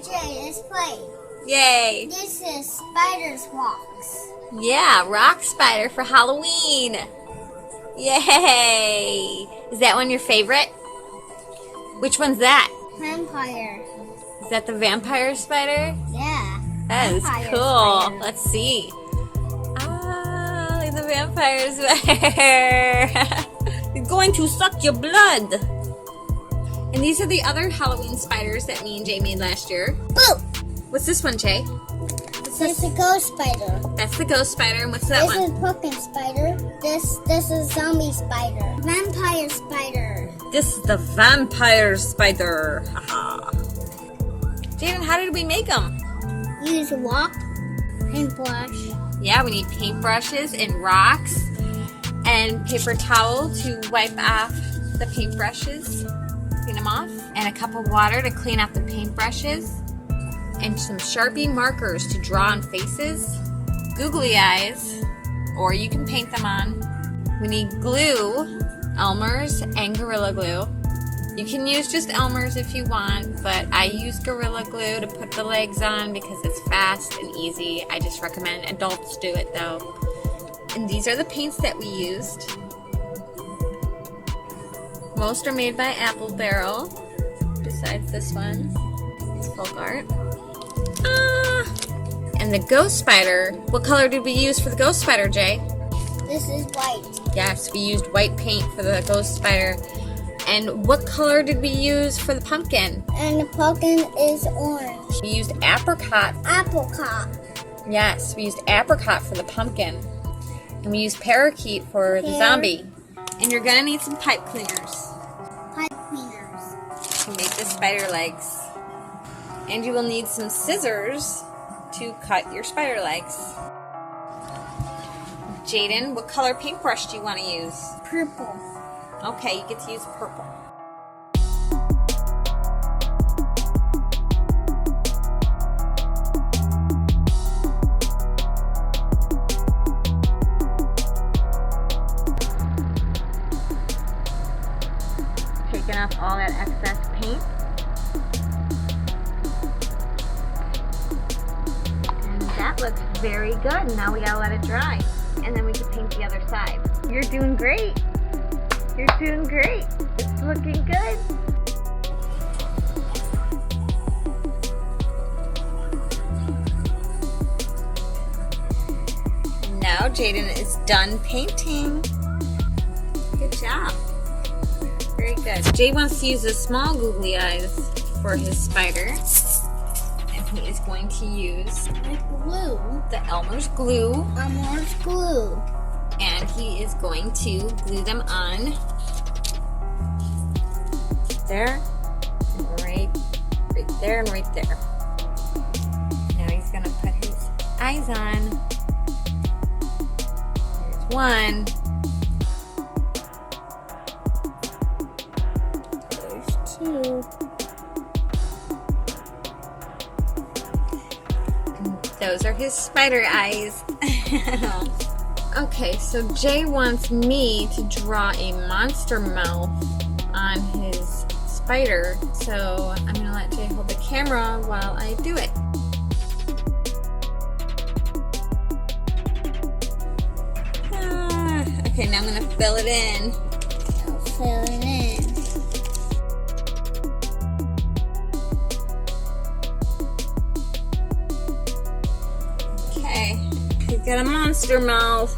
Jay, let's play. Yay! This is Spider's Rocks. Yeah, rock spider for Halloween. Yay! Is that one your favorite? Which one's that? Vampire. Is that the vampire spider? Yeah. That is Vampire cool. spider. Let's see. Ah, look at the vampire spider. It's going to suck your blood. And these are the other Halloween spiders that me and Jay made last year. Boo! What's this one, Jay? This is a ghost spider. That's the ghost spider. And what's that This one? is pumpkin spider. This is zombie spider. Vampire spider. This is the vampire spider. Haha. Jaden, how did we make them? Use rock, paintbrush. Yeah, we need paintbrushes and rocks and paper towel to wipe off the paintbrushes, clean them off, and a cup of water to clean off the paintbrushes, and some Sharpie markers to draw on faces, googly eyes, or you can paint them on. We need glue, Elmer's and Gorilla Glue. You can use just Elmer's if you want, but I use Gorilla Glue to put the legs on because it's fast and easy. I just recommend adults do it though. And these are the paints that we used. Most are made by Apple Barrel, besides this one. It's folk art. And the ghost spider, what color did we use for the ghost spider, Jay? This is white. Yes, we used white paint for the ghost spider. And what color did we use for the pumpkin? And the pumpkin is orange. We used apricot. Apricot. Yes, we used apricot for the pumpkin. And we used parakeet for the zombie. And you're gonna need some pipe cleaners Pipe cleaners. to make the spider legs. And you will need some scissors to cut your spider legs. Jaden, what color paintbrush do you want to use? Purple. Okay, you get to use purple. Taking off all that excess paint. And that looks very good. Now we gotta let it dry. And then we can paint the other side. You're doing great. You're doing great. It's looking good. Now Jaden is done painting. Good job. Very good. Jay wants to use the small googly eyes for his spider. And he is going to use Glue. the Elmer's glue. Elmer's glue. And he is going to glue them on there, and right there, and right there. Now he's going to put his eyes on. There's one. There's two. And those are his spider eyes. Okay, so Jay wants me to draw a monster mouth on his spider, so I'm going to let Jay hold the camera while I do it. Okay, now I'm going to fill it in. I'll fill it in. Okay, he's got a monster mouth.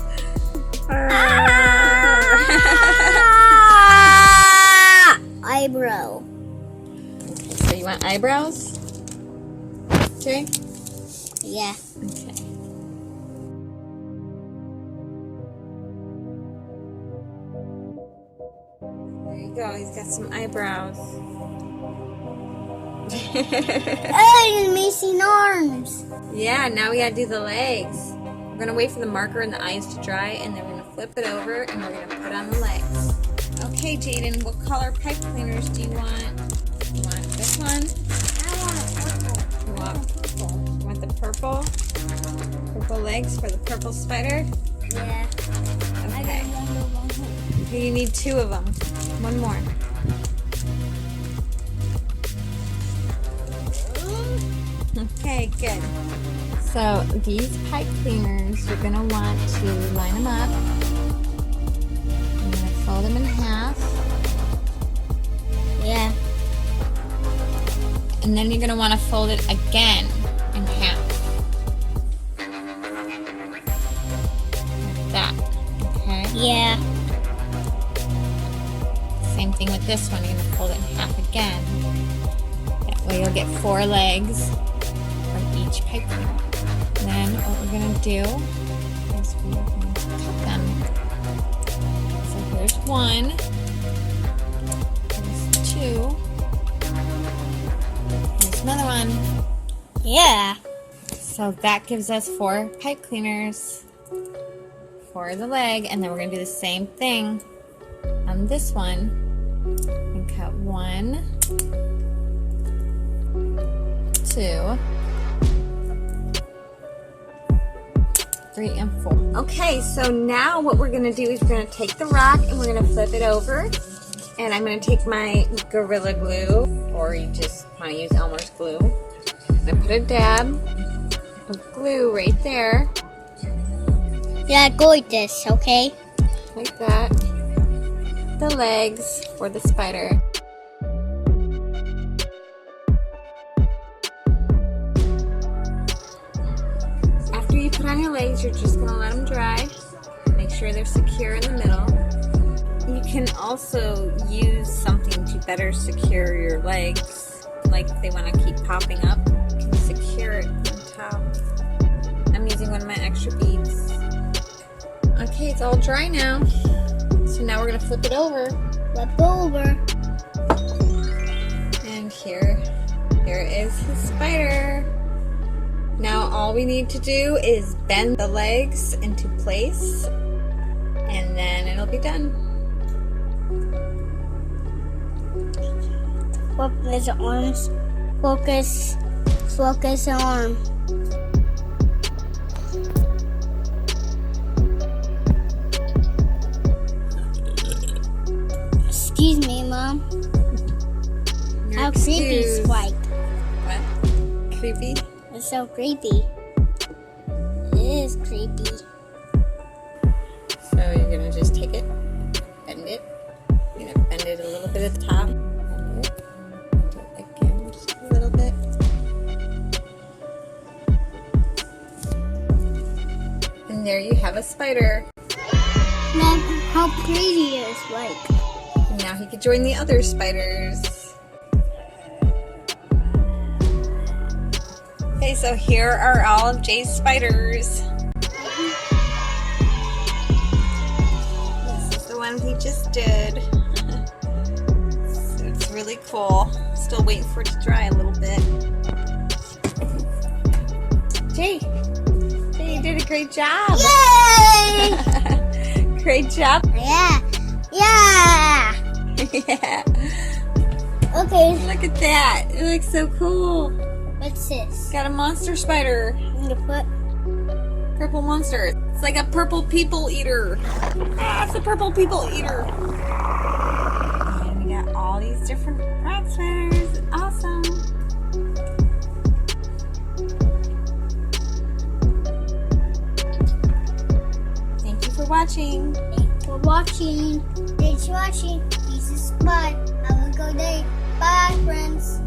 Eyebrow. Okay, so you want eyebrows? Jay? Yeah. Okay. There you go, he's got some eyebrows. Oh, missing arms. Yeah, now we gotta do the legs. We're gonna wait for the marker and the eyes to dry, and then we're gonna flip it over and we're gonna put on the legs. Okay, Jaden, what color pipe cleaners do you want? You want this one? I want You want the purple? Purple legs for the purple spider? Yeah. I Okay. got one. Okay, you need two of them. One more. So these pipe cleaners, you're going to want to line them up. I'm going to fold them in half. Yeah. And then you're going to want to fold it again in half. Like that. Okay? Yeah. Same thing with this one. You're going to fold it in half again. That way you'll get 4 legs from each pipe cleaner. And then what we're going to do is we are going to cut them. So here's 1. Here's 2. Here's another one. Yeah. So that gives us 4 pipe cleaners for the leg. And then we're going to do the same thing on this one. And cut 1, 2, 3, and 4. Okay, so now what we're going to do is we're going to take the rock and we're going to flip it over. And I'm going to take my Gorilla Glue, or you just want to use Elmer's glue. I'm going to put a dab of glue right there. Yeah, go like this, okay? Like that. The legs for the spider. After you put on your legs, you're just going to let them dry. Make sure they're secure in the middle. You can also use something to better secure your legs. Like if they want to keep popping up, you can secure it on top. I'm using one of my extra beads. Okay, it's all dry now. So now we're going to flip it over. Flip over. And here is the spider. Now all we need to do is bend the legs into place, and then it'll be done. Focus arms. Focus arm. Excuse me, Mom. You're How creepy, excused. Spike. What? Creepy? It's so creepy. It is creepy. So you're gonna just take it, bend it. You're gonna bend it a little bit at the top. Bend it. Do it again, just a little bit. And there you have a spider. Mom, how pretty it is, Spike. And now he could join the other spiders. Okay, so here are all of Jay's spiders. This is the one he just did. So it's really cool. Still waiting for it to dry a little bit. Jay, you did a great job. Yay! Great job. Yeah. Yeah. Yeah. Okay. Look at that. It looks so cool. What's this? Got a monster spider. I'm gonna put. Purple monster. It's like a purple people eater. Ah, it's a purple people eater. And we got all these different rock spiders. Awesome. Thank you for watching. Thanks for watching. Thanks for watching. This is Spike. Have a good day. Bye, friends.